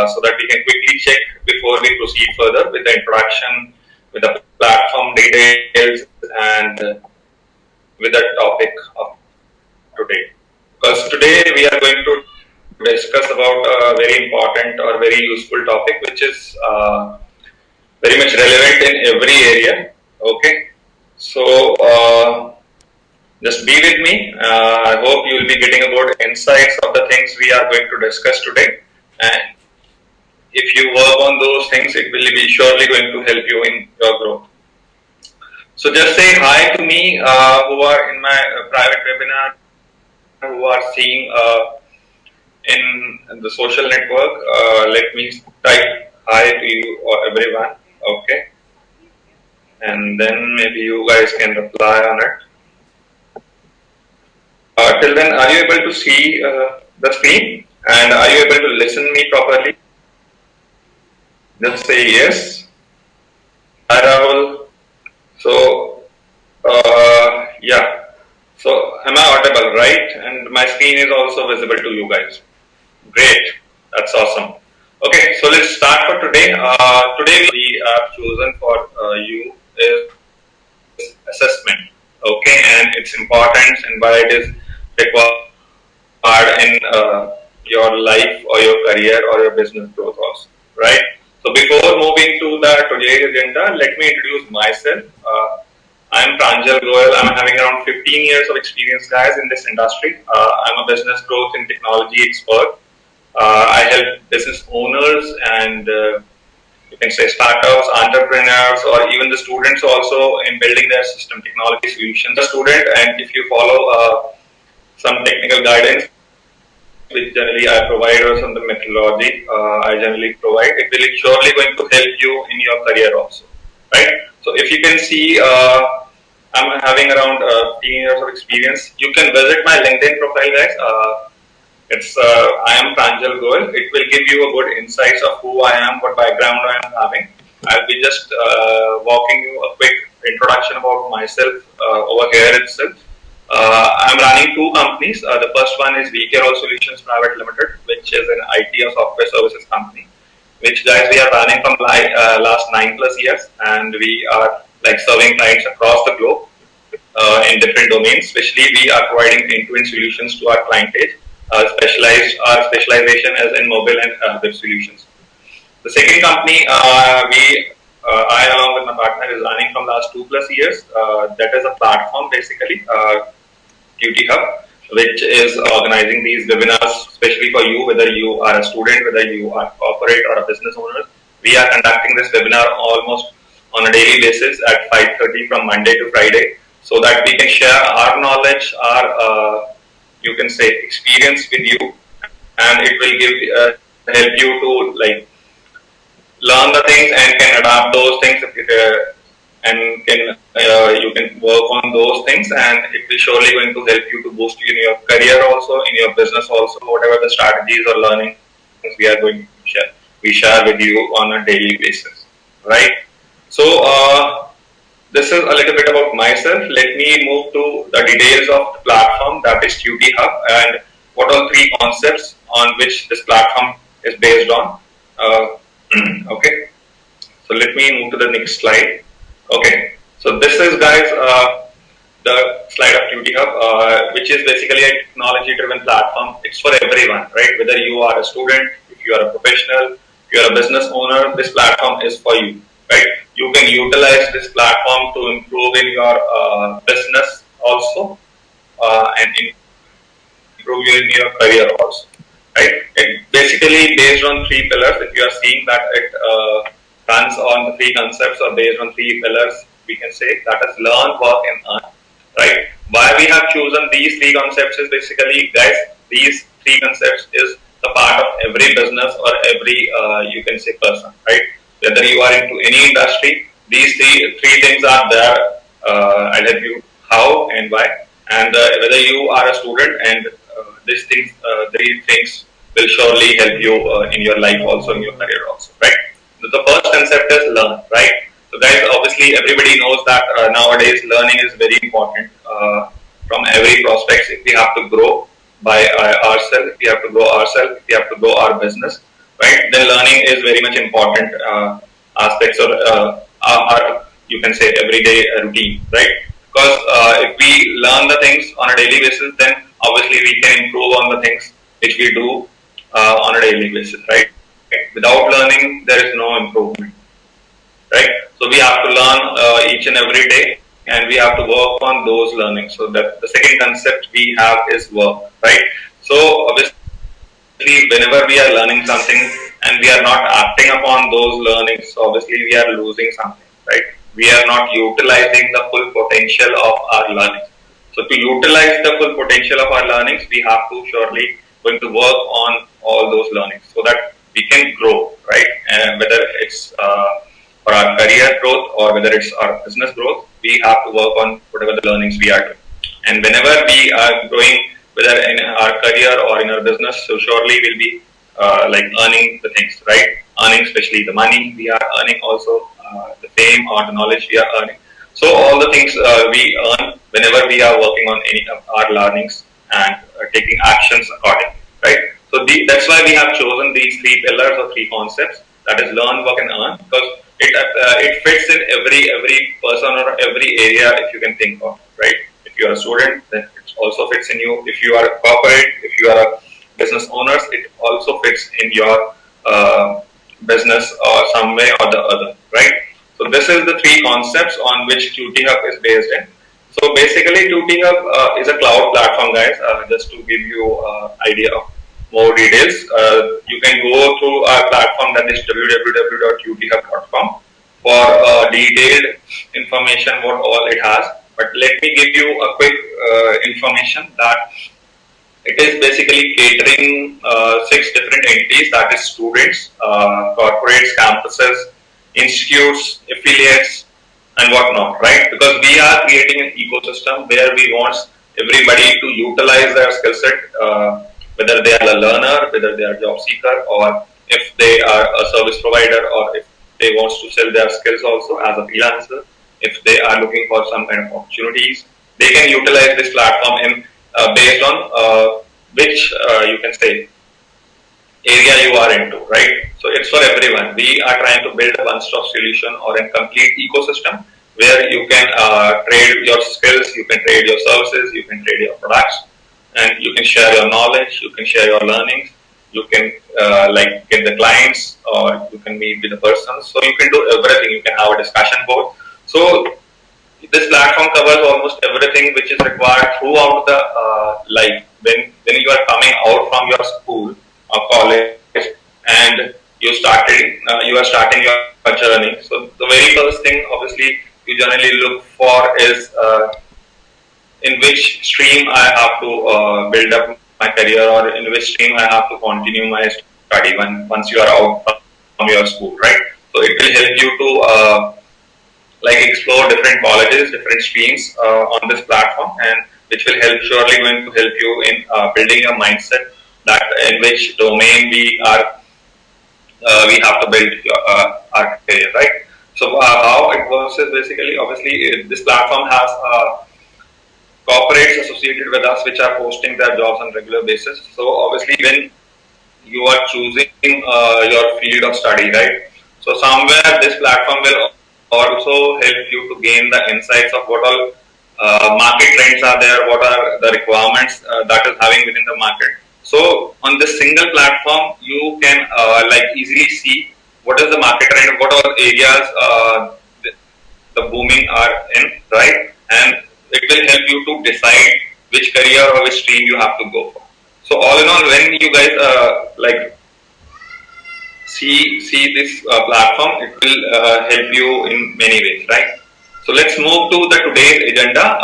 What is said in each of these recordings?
so that we can quickly check before we proceed further with the introduction, with the platform details, and with the topic of today. Because today we are going to discuss about a very important or very useful topic, which is very much relevant in every area. Okay, so just be with me. I hope you will be getting a good insights of the things we are going to discuss today. And if you work on those things, it will be surely going to help you in your growth. So just say hi to me who are in my private webinar, who are seeing in the social network. Let me type hi to you or everyone. Okay. And then maybe you guys can reply on it. Till then, are you able to see the screen? And are you able to listen me properly? Just say yes screen is also visible to you guys. Great, that's awesome. Okay, so let's start for today. Today we have chosen for you is assessment. Okay, and its importance and why it is required in your life or your career or your business growth also, right? So before moving to the today's agenda, let me introduce myself. I'm Pranjal Goyal. I'm having around 15 years of experience, guys, in this industry. I'm a business growth and technology expert. I help business owners and you can say startups, entrepreneurs, or even the students also in building their system technology solutions. A student, and if you follow some technical guidance, which generally I provide, or some of the methodology I generally provide, it will surely going to help you in your career also, right? So if you can see, I'm having around 15 years of experience. You can visit my LinkedIn profile, guys. It's I am Pranjal Goyal. It will give you a good insights of who I am, what background I am having. I'll be just walking you a quick introduction about myself over here itself. I'm running two companies. The first one is VKROL Solutions Private Limited, which is an IT or software services company, which guys we are running from last 9+ years, and we are like serving clients across the globe in different domains. Especially we are providing end-to-end solutions to our clientage. Our specialization is in mobile and web solutions. The second company I along with my partner is running from last 2+ years. That is a platform basically, TuteeHUB, which is organizing these webinars, especially for you, whether you are a student, whether you are corporate or a business owner. We are conducting this webinar almost on a daily basis at 5:30 from Monday to Friday, so that we can share our knowledge, our you can say experience with you, and it will give help you to like learn the things and can adapt those things and can you can work on those things, and it will surely going to help you to boost you in your career also, in your business also, whatever the strategies or learning we are going to share. We share with you on a daily basis, right? So this is a little bit about myself. Let me move to the details of the platform, that is TuteeHUB, and what are three concepts on which this platform is based on. Okay, so let me move to the next slide. Okay, so this is, guys, the slide of TuteeHUB, which is basically a technology-driven platform. It's for everyone, right? Whether you are a student, if you are a professional, if you are a business owner, this platform is for you, right? You can utilize this platform to improve in your business also, and improve in your career also, right? It basically based on three pillars. If you are seeing that it runs on the three concepts or based on three pillars, we can say that is learn, work, and earn, right? Why we have chosen these three concepts is basically, guys, these three concepts is the part of every business or every you can say person, right? Whether you are into any industry, these three things are there. I'll help you how and why. And whether you are a student, and these things, three things will surely help you in your life also, in your career also, right? The first concept is learn, right? So guys, obviously everybody knows that nowadays learning is very important from every prospects. If we have to grow by ourselves, if we have to grow ourselves, if we have to grow our business, right, then learning is very much important aspects of our you can say everyday routine, right? Because if we learn the things on a daily basis, then obviously we can improve on the things which we do on a daily basis, right? Without learning, there is no improvement, right? So we have to learn each and every day, and we have to work on those learnings. So that the second concept we have is work, right? So obviously, whenever we are learning something and we are not acting upon those learnings, obviously we are losing something, right? We are not utilizing the full potential of our learning. So to utilize the full potential of our learnings, we have to surely going to work on all those learnings so that we can grow, right? And whether it's for our career growth or whether it's our business growth, we have to work on whatever the learnings we are doing. And whenever we are growing, whether in our career or in our business, so surely we'll be like earning the things, right? Earning especially the money we are earning, also the fame or the knowledge we are earning. So all the things we earn whenever we are working on any of our learnings and taking actions accordingly, right? So that's why we have chosen these three pillars or three concepts, that is learn, work, and earn, because it fits in every person or every area if you can think of, right? If you are a student, then it also fits in you. If you are a corporate, if you are a business owners, it also fits in your business or some way or the other, right? So this is the three concepts on which TuteeHUB is based in. So basically, TuteeHUB is a cloud platform, guys. Just to give you idea of more details, you can go to our platform, that is www.tutehub.com, for detailed information what all it has. But let me give you a quick information that it is basically catering 6 different entities, that is students, corporates, campuses, institutes, affiliates, and whatnot, right? Because we are creating an ecosystem where we want everybody to utilize their skill set, whether they are a learner, whether they are a job seeker, or if they are a service provider, or if they want to sell their skills also as a freelancer, if they are looking for some kind of opportunities, they can utilize this platform in based on which you can say area you are into, right? So it's for everyone. We are trying to build a one-stop solution or a complete ecosystem where you can trade your skills, you can trade your services, you can trade your products, and you can share your knowledge, you can share your learnings, you can like get the clients, or you can meet with the persons. So you can do everything. You can have a discussion board. So this platform covers almost everything which is required throughout the life. When you are coming out from your school or college and you are starting your journey. So the very first thing, obviously, you generally look for is in which stream I have to build up my career, or in which stream I have to continue my study once you are out from your school, right? So it will help you to like explore different colleges, different streams on this platform, and which will surely going to help you in building a mindset that in which domain we have to build our career, right? So how it works is basically, obviously, this platform has corporates associated with us which are posting their jobs on regular basis. So obviously, when you are choosing your field of study, right? So somewhere this platform will also help you to gain the insights of what all market trends are there, what are the requirements that is having within the market. So on this single platform, you can like easily see what is the market trend, what all areas the booming are in, right? And it will help you to decide which career or which stream you have to go for. So all in all, when you guys like see this platform, it will help you in many ways, right? So let's move to the today's agenda,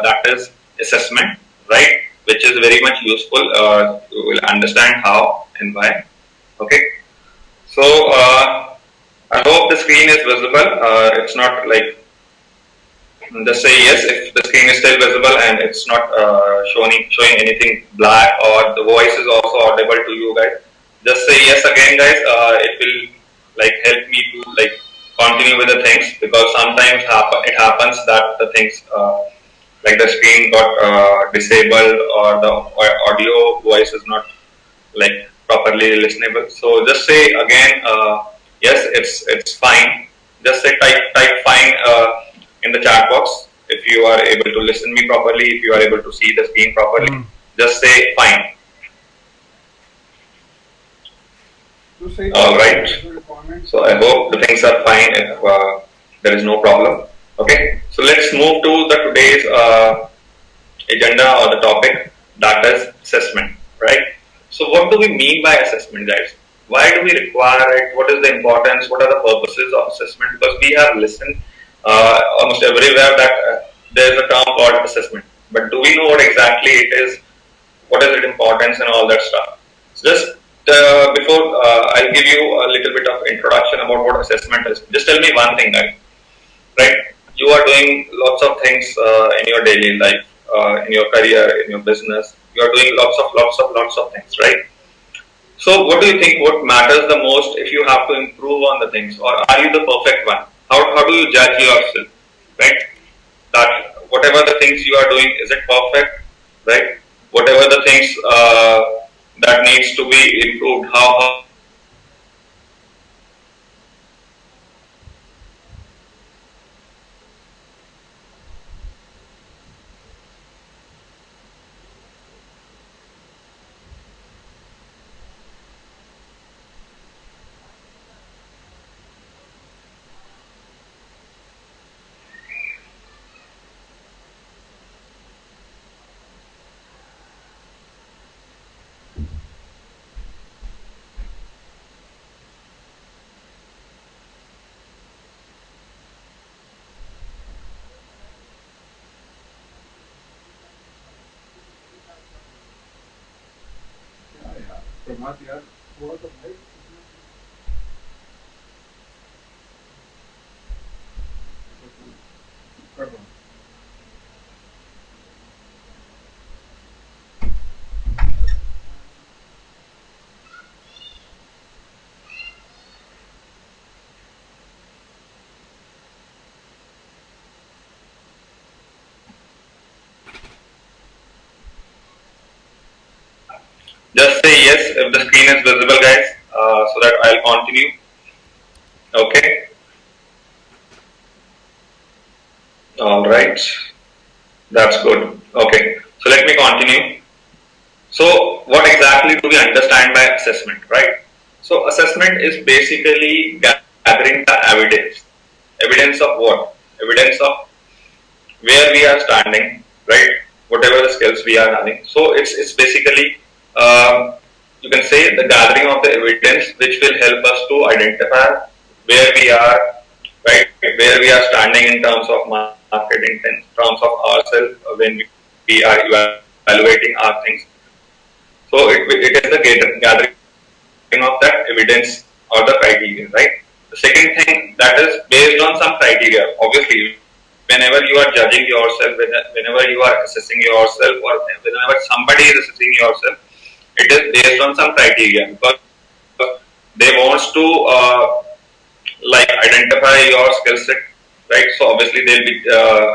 that is assessment, right? Which is very much useful. You will understand how and why. Okay. So I hope the screen is visible. It's not like, just say yes if the screen is still visible and it's not showing anything black, or the voice is also audible to you guys. Just say yes again, guys. It will like help me to like continue with the things, because sometimes it happens that the things like the screen got disabled, or the audio voice is not like properly listenable. So just say again yes, it's fine. Just say type fine in the chat box if you are able to listen me properly, if you are able to see the screen properly. Just say fine. All right. So I hope the things are fine if there is no problem. Okay. So let's move to the today's agenda or the topic, that is assessment, right? So what do we mean by assessment, guys? Why do we require it? What is the importance? What are the purposes of assessment? Because we have listened almost everywhere that there is a term called assessment, but do we know what exactly it is? What is its importance and all that stuff? So just before I'll give you a little bit of introduction about what assessment is. Just tell me one thing, guys. Right? You are doing lots of things in your daily life, in your career, in your business. You are doing lots of things, right? So what do you think? What matters the most if you have to improve on the things, or are you the perfect one? How do you judge yourself, right? That whatever the things you are doing, is it perfect, right? whatever the things that needs to be improved, how just say yes if the screen is visible, guys, so that I'll continue. Okay. All right. That's good. Okay. So let me continue. So what exactly do we understand by assessment, right? So assessment is basically gathering the evidence. Evidence of what? Evidence of where we are standing, right? Whatever the skills we are having. So it's basically you can say the gathering of the evidence which will help us to identify where we are, right? Where we are standing in terms of marketing, in terms of ourselves when we are evaluating our things. So it is the gathering of that evidence or the criteria, right? The second thing, that is based on some criteria. Obviously, whenever you are judging yourself, whenever you are assessing yourself, or whenever somebody is assessing yourself, it is based on some criteria, because they wants to like identify your skill set, right? So obviously they'll be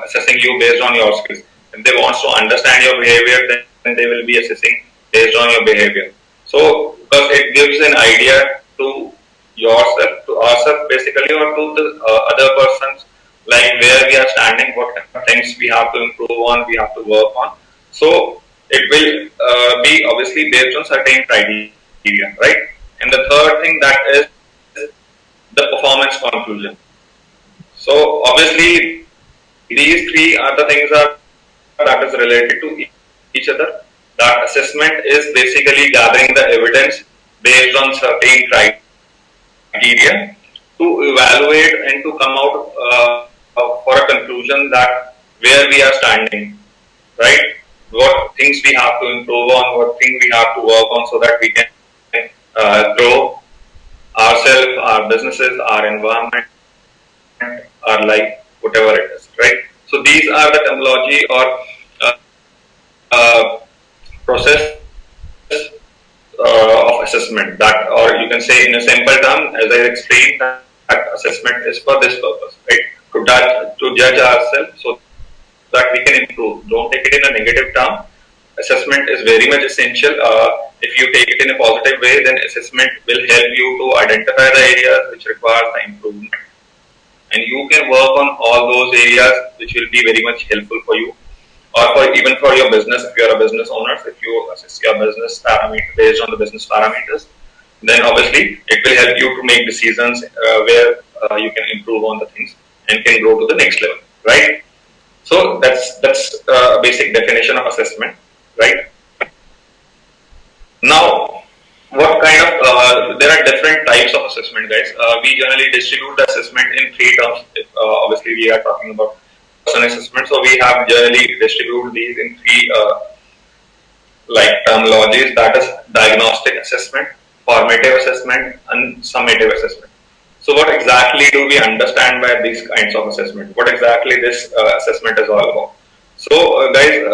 assessing you based on your skills. If they want to understand your behavior, then they will be assessing based on your behavior. So because it gives an idea to yourself, to ourselves basically, or to the other persons, like where we are standing, what kind of things we have to improve on, we have to work on. So it will be obviously based on certain criteria, right? And the third thing, that is the performance conclusion. So obviously these three are the things that is related to each other. That assessment is basically gathering the evidence based on certain criteria to evaluate and to come out for a conclusion that where we are standing, right? What things we have to improve on, what things we have to work on, so that we can grow ourselves, our businesses, our environment, our life, whatever it is, right? So these are the terminology or uh, uh, process of assessment, that, or you can say in a simple term, as I explained, that assessment is for this purpose, right? To judge ourselves so that we can improve. Don't take it in a negative term. Assessment is very much essential. If you take it in a positive way, then assessment will help you to identify the areas which require the improvement, and you can work on all those areas which will be very much helpful for you, or for even for your business. If you are a business owner, if you assess your business parameter based on the business parameters, then obviously it will help you to make decisions where you can improve on the things and can grow to the next level, right? So that's a basic definition of assessment, right? Now, what kind of there are different types of assessment, guys. We generally distribute the assessment in three terms. If, obviously, we are talking about person assessment, so we have generally distributed these in three like terminologies. That is diagnostic assessment, formative assessment, and summative assessment. So, what exactly do we understand by these kinds of assessment? What exactly this assessment is all about? So, guys,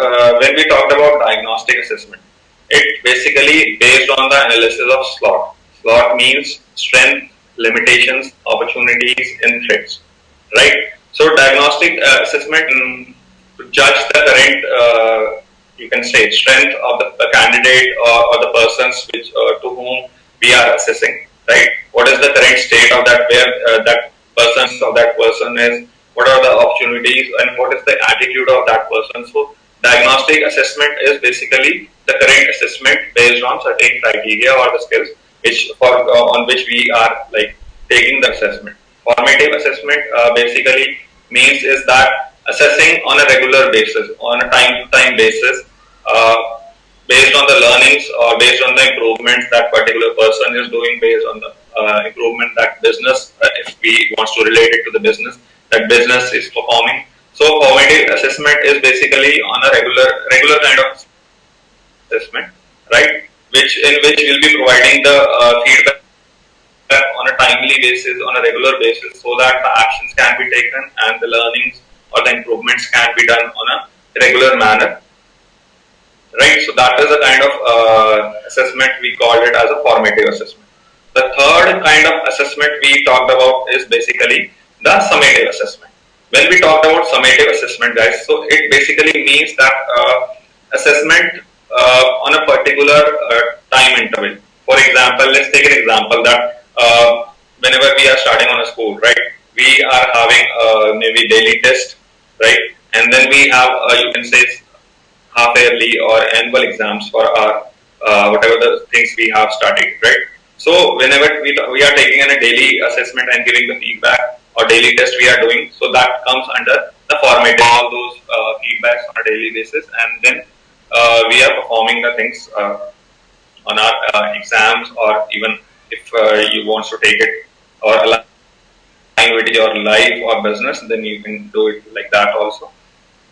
when we talked about diagnostic assessment, it basically based on the analysis of SWOT. SWOT means strength, limitations, opportunities, and threats, right? So, diagnostic assessment to judge the current you can say strength of the candidate or the persons which to whom we are assessing, right? What is the current state of that, where that person is, what are the opportunities, and what is the attitude of that person. So diagnostic assessment is basically the current assessment based on certain criteria or the skills which on which we are like taking the assessment. Formative assessment basically means is that assessing on a regular basis, on a time-to-time basis, uh, based on the learnings or based on the improvements that particular person is doing, based on the improvement that business, if we wants to relate it to the business, that business is performing. So formative assessment is basically on a regular kind of assessment, right? Which will be providing the feedback on a timely basis, on a regular basis, so that the actions can be taken and the learnings or the improvements can be done on a regular manner, right? So that is a kind of assessment we called it as a formative assessment. The third kind of assessment we talked about is basically the summative assessment. When we talked about summative assessment, guys, so it basically means that assessment on a particular time interval. For example, let's take an example that whenever we are starting on a school, right, we are having maybe daily test, right, and then we have you can say half yearly or annual exams for our whatever the things we have studied, right? So whenever we are taking a daily assessment and giving the feedback or daily test we are doing, so that comes under the format of all those feedbacks on a daily basis, and then we are performing the things on our exams, or even if you want to take it or align with your life or business, then you can do it like that also.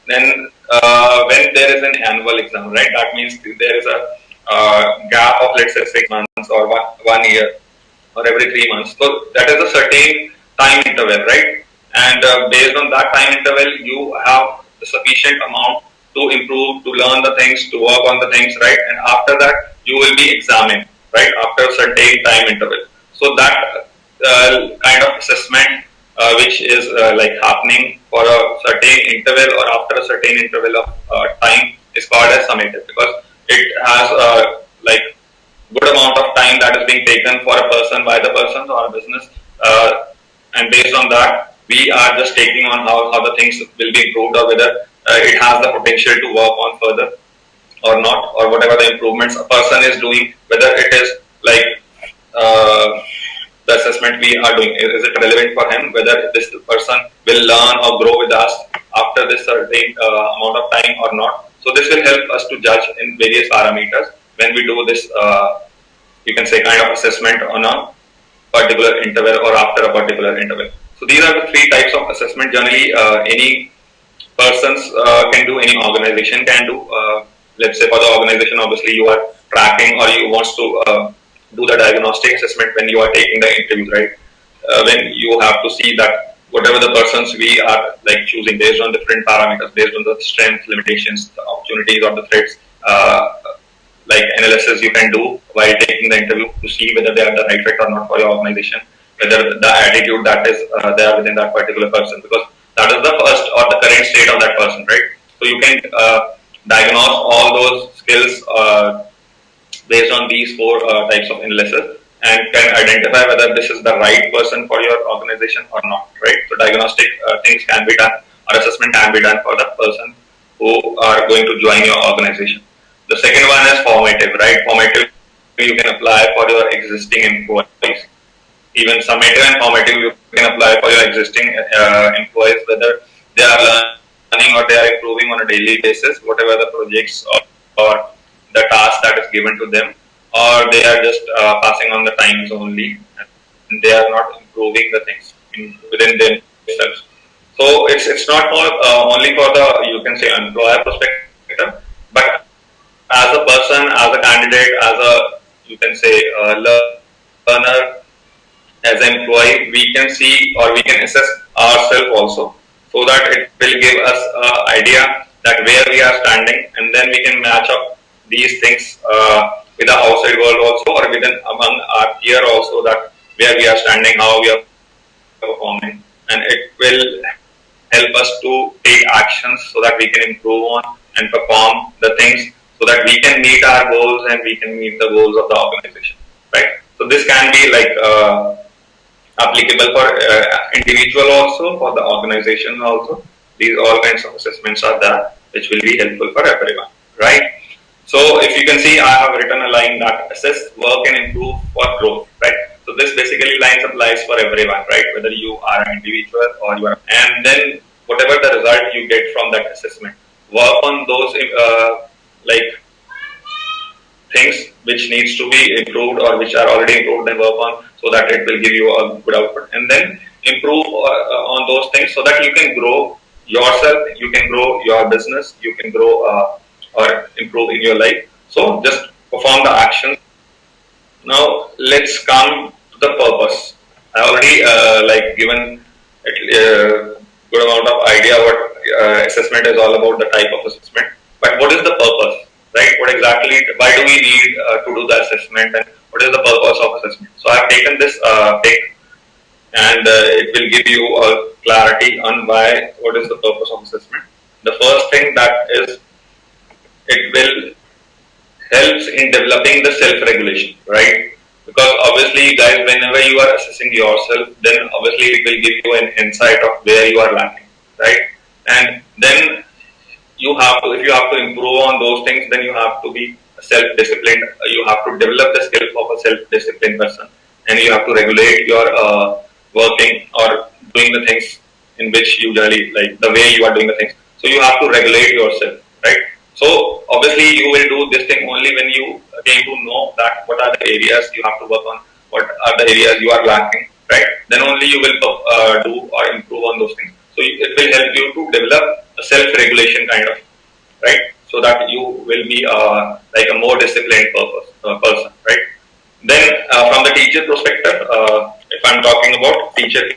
Then when there is an annual exam, right, that means there is a gap of let's say 6 months or one year or every 3 months. So that is a certain time interval, right? And based on that time interval, you have the sufficient amount to improve, to learn the things, to work on the things, right? And after that, you will be examined, right? After a certain time interval. So that kind of assessment which is like happening for a certain interval or after a certain interval of time is called as summative, because it has like good amount of time that is being taken for a person by the person or a business, and based on that we are just taking on how the things will be improved, or whether it has the potential to work on further or not, or whatever the improvements a person is doing, whether it is like the assessment we are doing, is it relevant for him, whether this person will learn or grow with us after this certain amount of time or not. So this will help us to judge in various parameters when we do this you can say kind of assessment on a particular interval or after a particular interval. So these are the three types of assessment generally any persons can do, any organization can do. Let's say for the organization, obviously you are tracking or you want to do the diagnostic assessment when you are taking the interview, right? When you have to see that whatever the persons we are like choosing based on different parameters, based on the strengths, limitations, the opportunities or the threats, like analysis you can do while taking the interview to see whether they are the right fit or not for your organization, whether the attitude that is there within that particular person, because that is the first or the current state of that person, right? So you can diagnose all those skills based on these four types of analysis, and can identify whether this is the right person for your organization or not, right? So diagnostic things can be done, or assessment can be done for the person who are going to join your organization. The second one is formative, right? Formative you can apply for your existing employees. Even summative and formative you can apply for your existing employees, whether they are learning or they are improving on a daily basis, whatever the projects or the task that is given to them, or they are just passing on the times only, and they are not improving the things within themselves. So it's not for, only for the, you can say, employer perspective, but as a person, as a candidate, as a, you can say, learner, as an employee, we can see or we can assess ourselves also, so that it will give us an idea that where we are standing, and then we can match up these things with the outside world also, or within among our peer also, that where we are standing, how we are performing, and it will help us to take actions so that we can improve on and perform the things so that we can meet our goals and we can meet the goals of the organization, right? So this can be like applicable for individual also, for the organization also. These all kinds of assessments are there, which will be helpful for everyone, right? So if you can see, I have written a line that assess, work, and improve for growth, right? So this basically lines applies for everyone, right? Whether you are an individual or you are, and then whatever the result you get from that assessment, work on those like things which needs to be improved or which are already improved, then work on so that it will give you a good output, and then improve on those things so that you can grow yourself, you can grow your business, you can grow or improve in your life. So just perform the actions. Now let's come to the purpose. I already like given good amount of idea what assessment is all about, the type of assessment. But what is the purpose, right? What exactly? Why do we need to do the assessment, and what is the purpose of assessment? So I have taken this pick, and it will give you a clarity on why. What is the purpose of assessment? The first thing that is, it will helps in developing the self-regulation, right? Because obviously, guys, whenever you are assessing yourself, then obviously it will give you an insight of where you are lacking, right? And then you have to, if you have to improve on those things, then you have to be self-disciplined. You have to develop the skill of a self-disciplined person, and you have to regulate your working or doing the things in which you usually like the way you are doing the things. So you have to regulate yourself, right? So obviously you will do this thing only when you came to know that what are the areas you have to work on, what are the areas you are lacking, right? Then only you will do or improve on those things. So it will help you to develop a self-regulation kind of, right? So that you will be like a more disciplined person, right? Then from the teacher perspective, if I'm talking about teacher.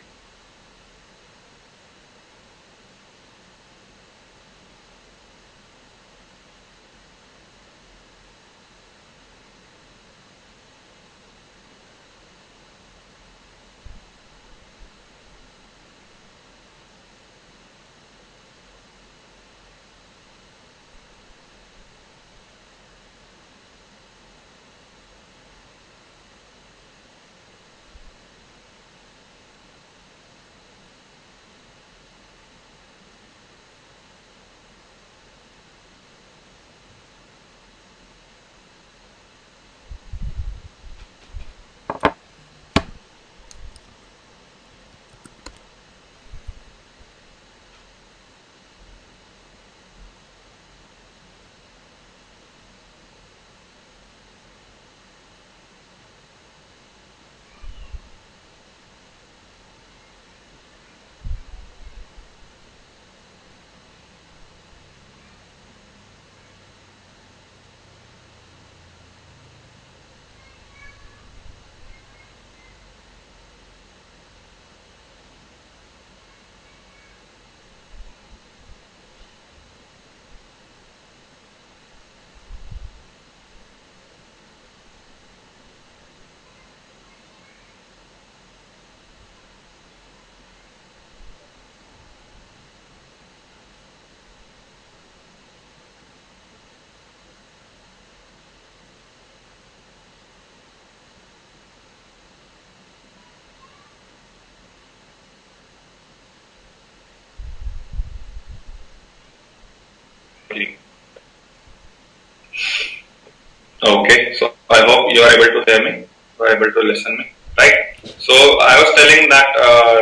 Okay, so I hope you are able to hear me, you are able to listen me, right? So I was telling that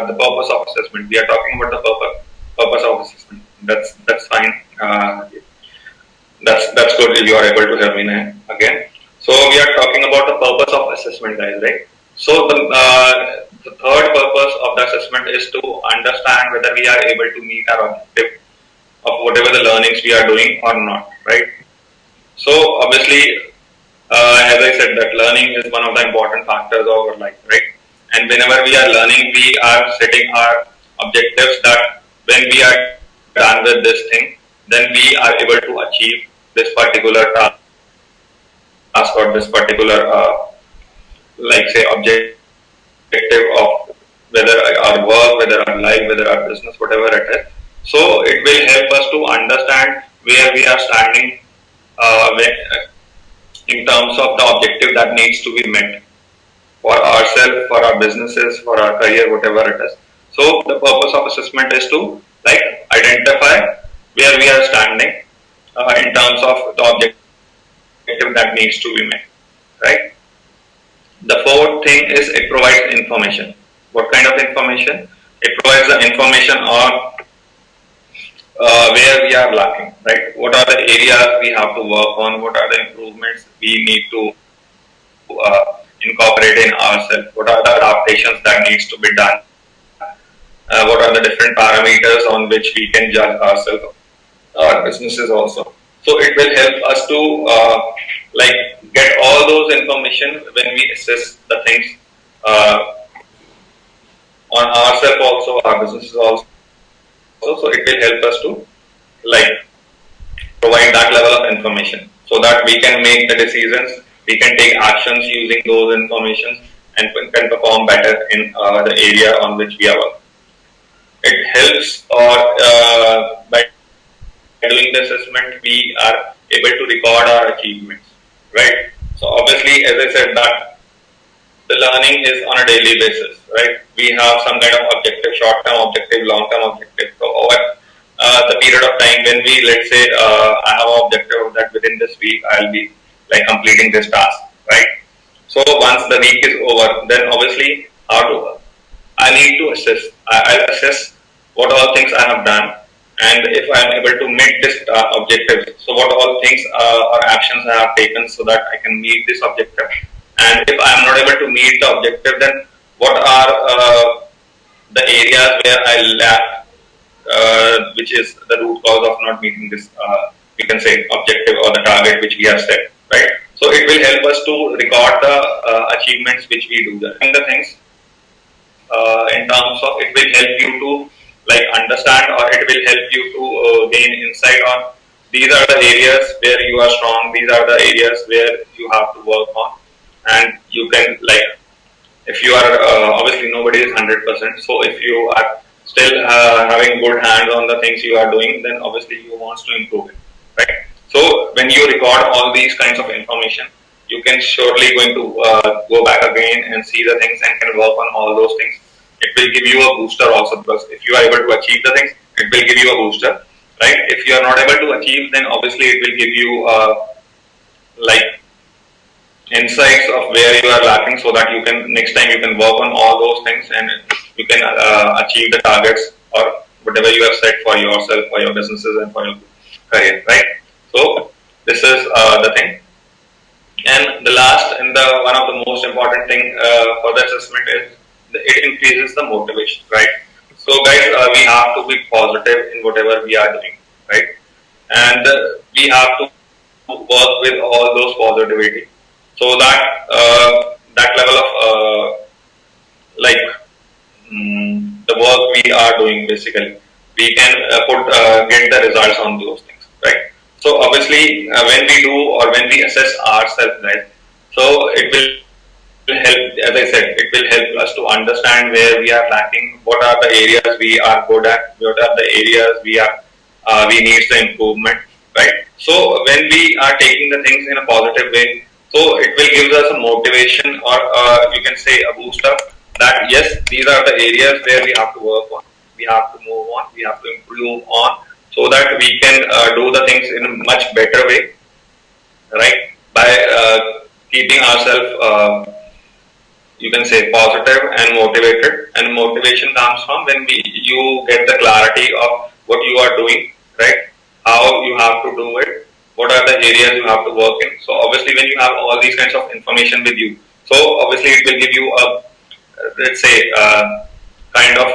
the purpose of assessment. We are talking about the purpose of assessment. That's fine. That's good if you are able to hear me now again. So we are talking about the purpose of assessment, guys, right? So the third purpose of the assessment is to understand whether we are able to meet our objective of whatever the learnings we are doing or not, right? So obviously, as I said, that learning is one of the important factors of our life, right? And whenever we are learning, we are setting our objectives that when we are done with this thing, then we are able to achieve this particular task or this particular, like say, objective of whether our work, whether our life, whether our business, whatever it is. So it will help us to understand where we are standing in terms of the objective that needs to be met for ourselves, for our businesses, for our career, whatever it is. So the purpose of assessment is to like identify where we are standing in terms of the objective that needs to be met, right? The fourth thing is it provides information. What kind of information? It provides the information on where we are lacking, right? What are the areas we have to work on? What are the improvements we need to incorporate in ourselves? What are the adaptations that needs to be done? What are the different parameters on which we can judge ourselves, our businesses also? So it will help us to like get all those information when we assess the things on ourselves also, our businesses also. So it will help us to like provide that level of information so that we can make the decisions, we can take actions using those information and can perform better in the area on which we are working. It helps or by doing the assessment we are able to record our achievements, right? So obviously, as I said, that the learning is on a daily basis, right? We have some kind of objective, short-term objective, long-term objective. So over the period of time when we, let's say, I have an objective that within this week I'll be like completing this task, right? So once the week is over, then obviously how to I need to assess. I'll assess what all things I have done, and if I am able to meet this objective. So what all things or actions I have taken so that I can meet this objective. And if I am not able to meet the objective, then what are the areas where I lack, which is the root cause of not meeting this, we can say, objective or the target which we have set, right? So it will help us to record the achievements which we do there. And the things in terms of it will help you to like understand or it will help you to gain insight on these are the areas where you are strong, these are the areas where you have to work on, and you can like if you are obviously nobody is 100%, so if you are still having good hands on the things you are doing, then obviously you want to improve it, right? So when you record all these kinds of information, you can surely going to go back again and see the things and can work on all those things. It will give you a booster also, because if you are able to achieve the things, it will give you a booster, right? If you are not able to achieve, then obviously it will give you like insights of where you are lacking, so that you can next time you can work on all those things and you can achieve the targets or whatever you have set for yourself, for your businesses and for your career, right? So this is the thing. And the last and the one of the most important thing for the assessment is it increases the motivation, right? So guys, we have to be positive in whatever we are doing, right? And we have to work with all those positivity, so that that level of like the work we are doing, basically we can get the results on those things, right? So obviously when we do or when we assess ourselves, right, so it will help, as I said, it will help us to understand where we are lacking, what are the areas we are good at, what are the areas we need the improvement, right? So when we are taking the things in a positive way, so it will give us a motivation or you can say a boost up that yes, these are the areas where we have to work on, we have to move on, we have to improve on, so that we can do the things in a much better way, right? By keeping ourselves you can say positive and motivated, and motivation comes from when you get the clarity of what you are doing, right? How you have to do it, what are the areas you have to work in. So obviously when you have all these kinds of information with you, so obviously it will give you a, let's say, kind of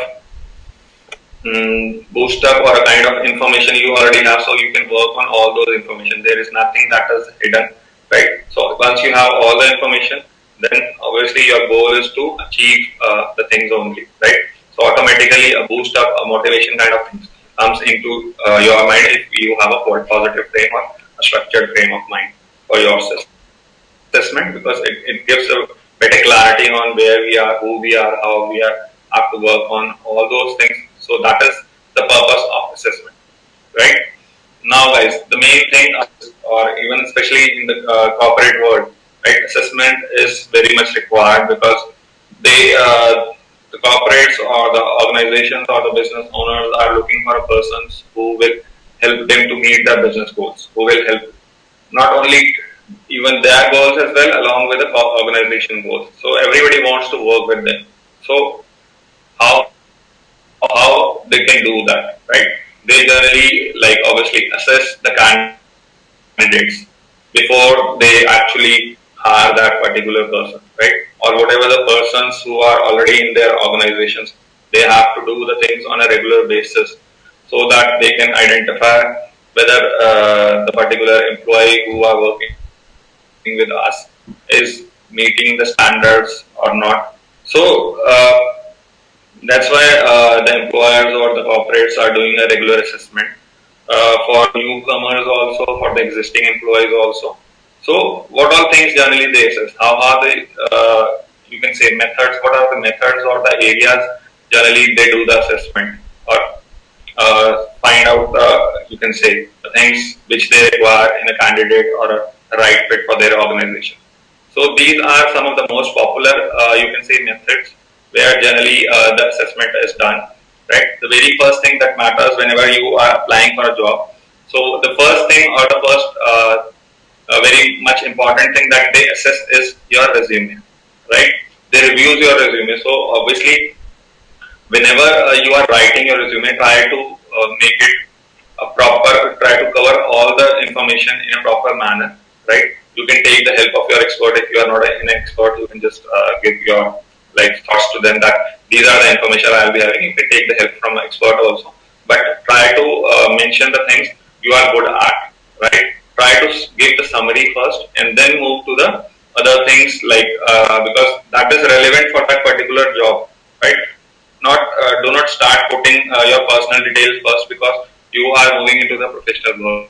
boost up or a kind of information you already have, so you can work on all those information. There is nothing that is hidden, right? So once you have all the information, then obviously your goal is to achieve the things only, right? So automatically a boost up, a motivation kind of things comes into your mind if you have a positive frame or a structured frame of mind for your assessment, because it gives a better clarity on where we are, who we are, how we are, have to work on all those things. So that is the purpose of assessment, right? Now guys, thing, or even especially in the corporate world, right? Assessment is very much required because the corporates or the organizations or the business owners are looking for a person who will help them to meet their business goals, who will help not only even their goals as well, along with the organization goals. So everybody wants to work with them. So how they can do that, right? They generally like obviously assess the candidates before they actually hire that particular person, right? Or whatever the persons who are already in their organizations, they have to do the things on a regular basis so that they can identify whether the particular employee who are working with us is meeting the standards or not. So that's why the employers or the corporates are doing a regular assessment for newcomers also, for the existing employees also. So what all things generally they assess? How are the you can say methods? What are the methods or the areas generally they do the assessment or find out you can say the things which they require in a candidate or a right fit for their organization. So these are some of the most popular you can say methods where generally the assessment is done. Right, the very first thing that matters whenever you are applying for a job. So the first thing or the first very much important thing that they assess is your resume. Right, they review your resume. So obviously whenever you are writing your resume, try to make it a proper, try to cover all the information in a proper manner, right? You can take the help of your expert. If you are not an expert, you can just give your like thoughts to them that these are the information I will be having. You can take the help from an expert also, but try to mention the things you are good at, right? Try to give the summary first and then move to the other things like because that is relevant for that particular job, right? Not do not start putting your personal details first because you are moving into the professional world.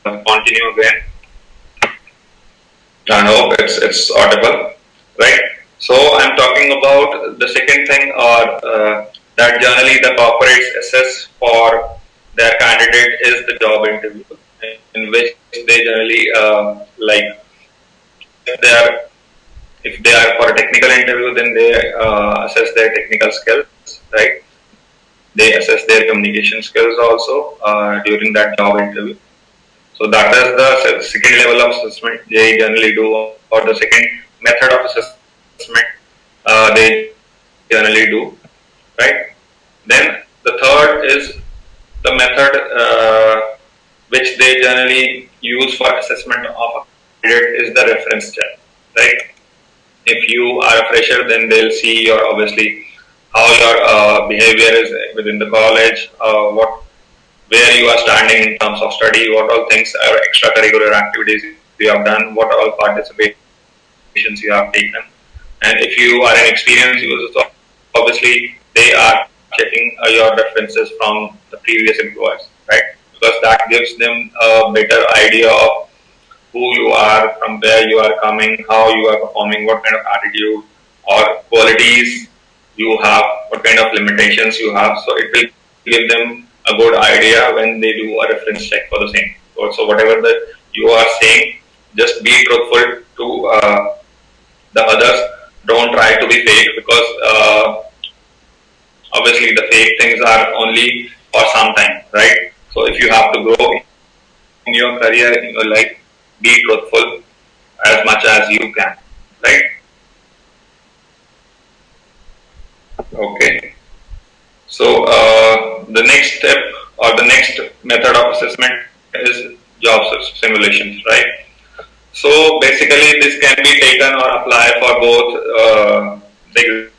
Continue again. I hope it's audible, right? So I'm talking about the second thing, or that generally the corporates assess for their candidate is the job interview, in which they generally like if they are if they are for a technical interview, then they assess their technical skills, right? They assess their communication skills also during that job interview. So that is the second level of assessment they generally do, or the second method of assessment they generally do, right? Then the third is the method which they generally use for assessment of a candidate is the reference check, right? If you are a fresher, then they'll see your obviously how your behavior is within the college, what where you are standing in terms of study, what all things are extracurricular activities you have done, what all participations you have taken. And if you are an experienced user, so obviously they are checking your references from the previous employers, right? Because that gives them a better idea of who you are, from where you are coming, how you are performing, what kind of attitude or qualities you have, what kind of limitations you have. So it will give them a good idea when they do a reference check for the same. So whatever that you are saying, just be truthful to the others. Don't try to be fake, because obviously the fake things are only for some time, right? So if you have to grow in your career, in your life, be truthful as much as you can, right? Okay. So the next step or the next method of assessment is job simulations, right? So basically, this can be taken or applied for both the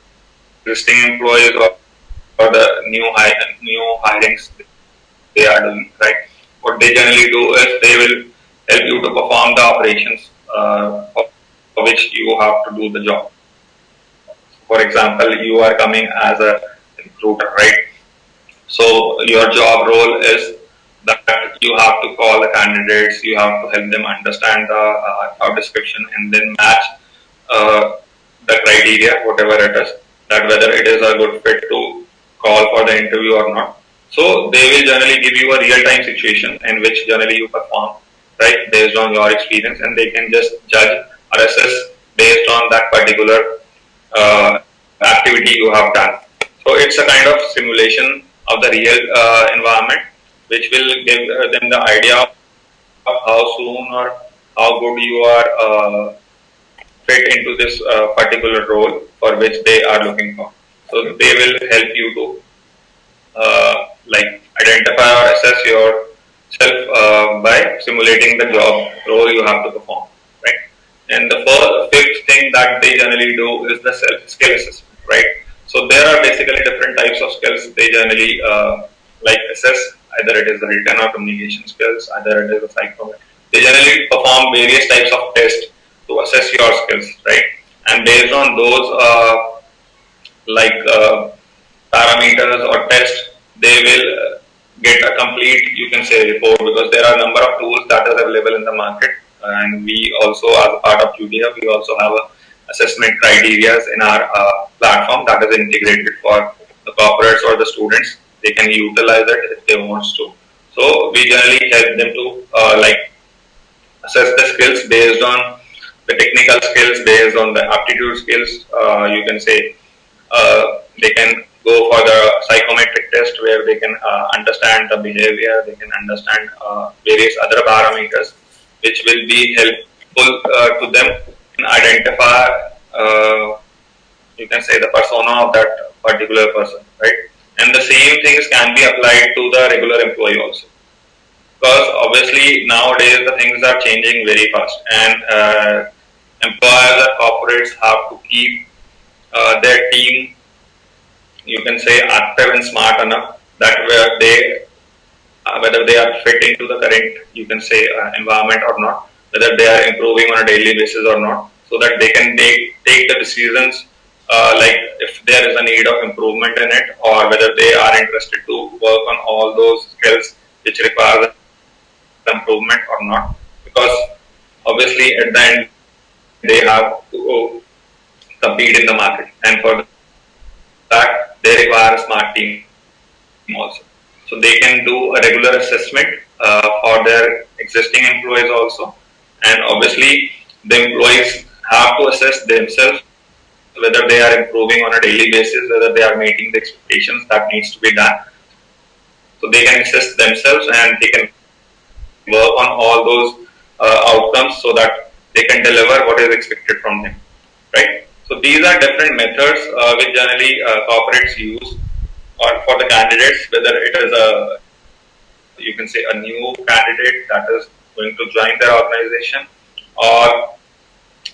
existing employees or the new hirings they are doing, right? What they generally do is they will help you to perform the operations for which you have to do the job. For example, you are coming as a recruiter, right? So your job role is that you have to call the candidates, you have to help them understand the job description, and then match uh, the criteria, whatever it is, that whether it is a good fit to call for the interview or not. So they will generally give you a real-time situation in which generally you perform, right, based on your experience, and they can just judge or assess based on that particular uh, activity you have done. So it's a kind of simulation of the real environment, which will give them the idea of how soon or how good you are fit into this particular role for which they are looking for. So they will help you to like identify or assess yourself by simulating the job role you have to perform, right? And the fifth thing that they generally do is the skill assessment, right? So there are basically different types of skills they generally like assess. Either it is the written or communication skills, either it is the psychometric. They generally perform various types of tests to assess your skills, right? And based on those like parameters or tests, they will get a complete, you can say, report, because there are a number of tools that are available in the market, and we also, as a part of TuteeHUB, we also have a assessment criteria in our platform that is integrated for the corporates or the students. They can utilize it if they want to. So we generally help them to like assess the skills based on the technical skills, based on the aptitude skills. You can say they can go for the psychometric test where they can understand the behavior, they can understand various other parameters which will be helpful to them and identify, you can say, the persona of that particular person, right? And the same things can be applied to the regular employee also, because obviously nowadays the things are changing very fast, and employers or corporates have to keep their team, you can say, active and smart enough that where they whether they are fit into the current, you can say, environment or not, whether they are improving on a daily basis or not, so that they can take the decisions like if there is a need of improvement in it, or whether they are interested to work on all those skills which require improvement or not, because obviously at the end they have to compete in the market, and for that they require a smart team also. So they can do a regular assessment for their existing employees also, and obviously the employees have to assess themselves whether they are improving on a daily basis, whether they are meeting the expectations that needs to be done. So they can assess themselves and they can work on all those outcomes so that they can deliver what is expected from them, right? So these are different methods which generally corporates use, or for the candidates, whether it is a, you can say, a new candidate that is going to join their organization, or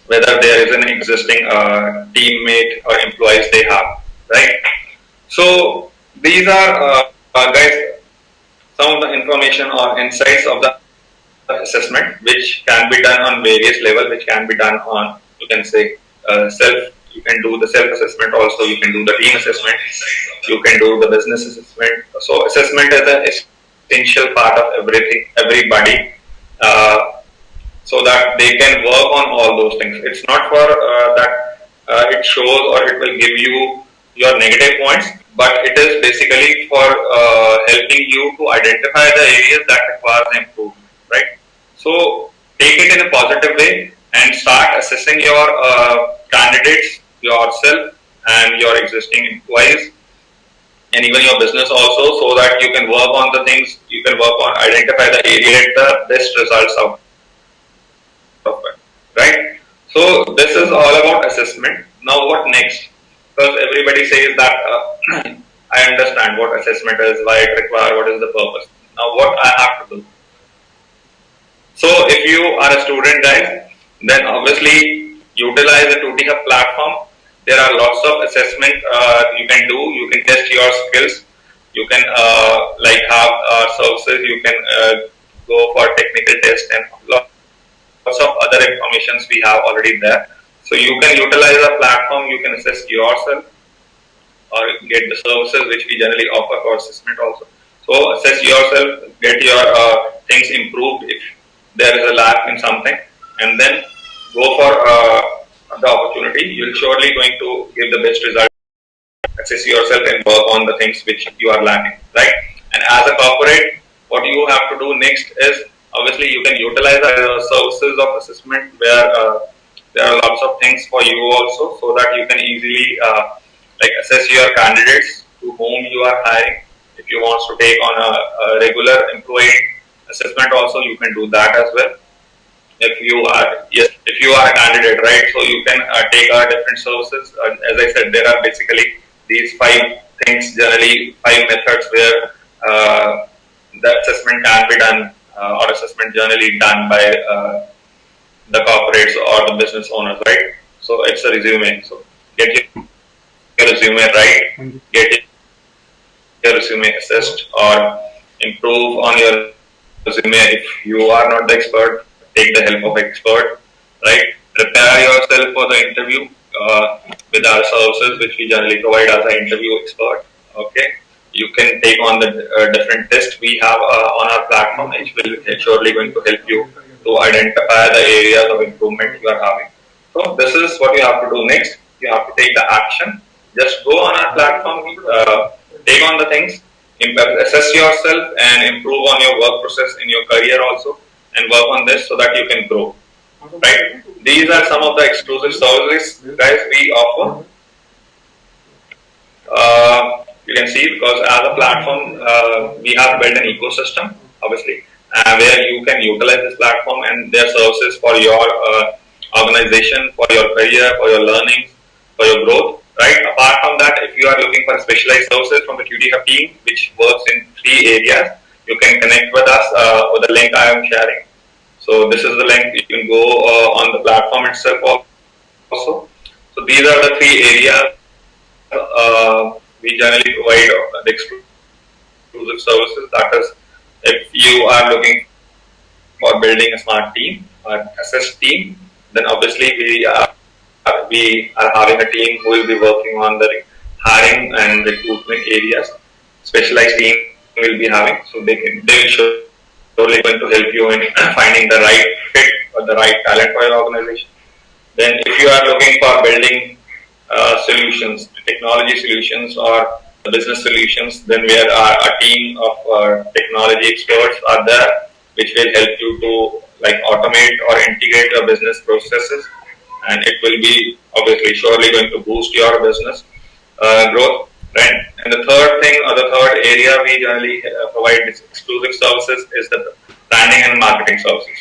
whether there is an existing teammate or employees they have, right? So these are guys, some of the information or insights of the assessment, which can be done on various levels, which can be done on, you can say, self. You can do the self assessment also. You can do the team assessment. You can do the business assessment. So assessment is an essential part of everything, everybody, so that they can work on all those things. It's not for that it shows or it will give you your negative points, but it is basically for helping you to identify the areas that require improvement, right? So take it in a positive way and start assessing your candidates, yourself, and your existing employees, and even your business also, so that you can work on the things, you can work on identify the area, get the best results out of it, right? So this is all about assessment. Now what next? Because everybody says that I understand what assessment is, why it requires, what is the purpose. Now what I have to do. So if you are a student, guys, then obviously utilize the TuteeHUB platform. There are lots of assessment you can do. You can test your skills. You can like have services. You can go for technical test and lots of other informations we have already there. So you can utilize the platform. You can assess yourself or get the services which we generally offer for assessment also. So assess yourself, get your things improved if there is a lack in something, and then go for the opportunity. You're surely going to give the best result. Assess yourself and work on the things which you are lacking, right? And as a corporate, what you have to do next is obviously you can utilize the services of assessment where there are lots of things for you also, so that you can easily like assess your candidates to whom you are hiring. If you want to take on a regular employee assessment also, you can do that as well. If you are a candidate, right? So you can take our different services. As I said, there are basically these 5 things, generally 5 methods where the assessment can be done, or assessment generally done by the corporates or the business owners, right? So it's a resume. So get your resume right, get your resume assessed, or improve on your resume. If you are not the expert, take the help of expert, right? Prepare yourself for the interview with our services, which we generally provide as an interview expert. Okay, you can take on the different tests we have on our platform, which will surely going to help you to identify the areas of improvement you are having. So this is what you have to do next. You have to take the action. Just go on our platform, take on the things, assess yourself, and improve on your work process in your career also, and work on this so that you can grow. Right? These are some of the exclusive services, guys, we offer. You can see, because as a platform, we have built an ecosystem, obviously, where you can utilize this platform and their services for your organization, for your career, for your learning, for your growth. Right. Apart from that, if you are looking for specialized services from the TuteeHUB team, which works in 3 areas, you can connect with us with the link I am sharing. So this is the link. You can go on the platform itself also. So these are the 3 areas we generally provide the exclusive services. That is, if you are looking for building a smart team or assess team, then obviously we are having a team who will be working on the hiring and recruitment areas. Specialized team will be having, so they will surely going to help you in finding the right fit or the right talent for your organization. Then if you are looking for building solutions, technology solutions or the business solutions, then we are a team of technology experts are there, which will help you to like automate or integrate your business processes, and it will be obviously surely going to boost your business growth. Right? And the third thing, or the third area we generally provide exclusive services is the branding and marketing services.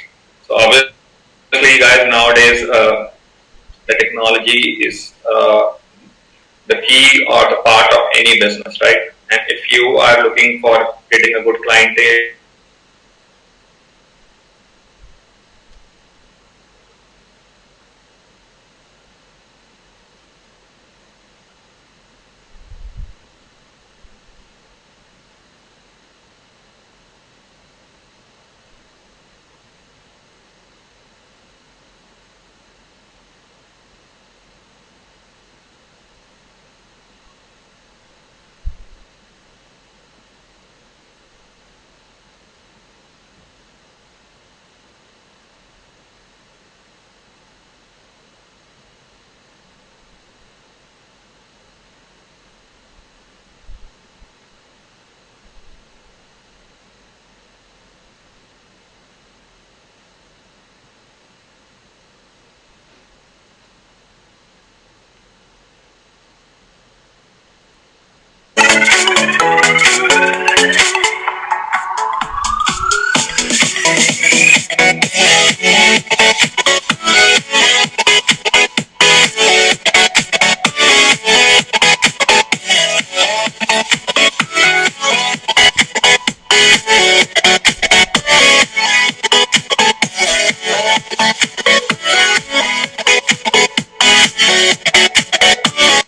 So obviously, guys, nowadays the technology is the key or the part of any business, right? And if you are looking for getting a good clientele,